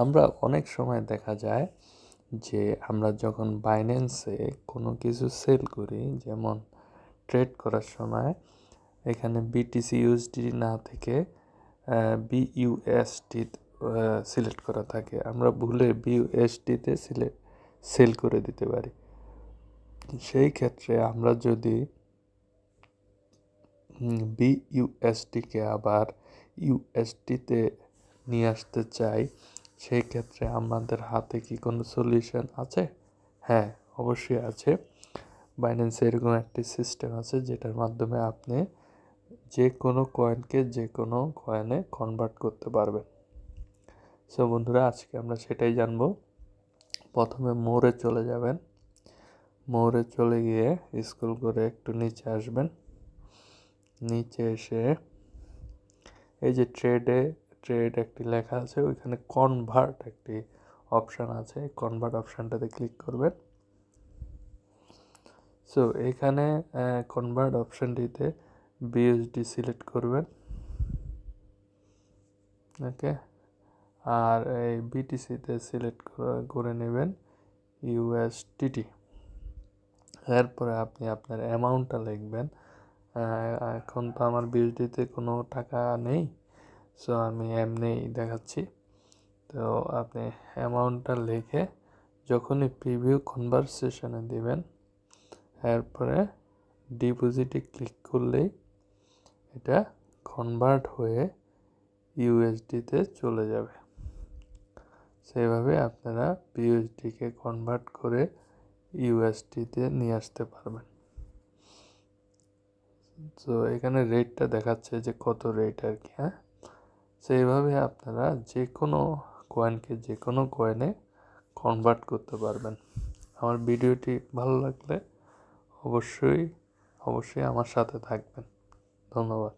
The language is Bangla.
আমরা অনেক সময় দেখা যায় যে আমরা যখন বাইন্যান্সে কোনো কিছু সেল করি, যেমন ট্রেড করার সময় এখানে বিটিসি ইউএসডি না থেকে বিইউএসডি সিলেক্ট করা থাকে, আমরা ভুলে বিইউএসডিতে সেল করে দিতে পারি। সেই ক্ষেত্রে আমরা যদি বিইউএসডিকে আবার ইউএসডিতে নিয়ে আসতে চাই, সেই ক্ষেত্রে আমাদের হাতে কি কোনো সলিউশন আছে? হ্যাঁ, অবশ্যই আছে। বাইন্যান্সে এরকম একটি সিস্টেম আছে যেটার মাধ্যমে আপনি যে কোনো কয়েনকে যে কোনো কয়েনে কনভার্ট করতে পারবেন। সো বন্ধুরা, আজকে আমরা সেটাই জানবো। প্রথমে মোরে চলে যাবেন। মোরে চলে গিয়ে স্ক্রল করে একটু নিচে আসবেন। নিচে এসে এই যে ট্রেড একটি লেখা আছে, ওইখানে কনভার্ট একটি অপশান আছে, কনভার্ট অপশানটাতে ক্লিক করবেন। সো এখানে কনভার্ট অপশানটিতে বিএসডি সিলেক্ট করবেন, ওকে। আর এই বিটিসিতে সিলেক্ট করে নেবেন ইউএসডিটি। এরপরে আপনি আপনার অ্যামাউন্টটা লিখবেন। এখন তো আমার বিএসডিতে কোনো টাকা নেই, সো আমি এমনি দেখাচ্ছি। তো আপনি অ্যামাউন্টটা লিখে যখনই প্রিভিউ কনভারসেশনে দিবেন, এরপরে ডিপোজিটে ক্লিক করলেই এটা কনভার্ট হয়ে ইউএসডিতে চলে যাবে। সেইভাবে আপনারা বিএসডিকে কনভার্ট করে ইউএসডিতে নিয়ে আসতে পারবেন। তো এখানে রেটটা দেখাচ্ছে যে কত রেট আর কি, হ্যাঁ। সেইভাবে আপনারা যে কোনো কয়েনকে যে কোনো কয়েনে কনভার্ট করতে পারবেন। আমার ভিডিওটি ভালো লাগলে অবশ্যই আমার সাথে থাকবেন। ধন্যবাদ।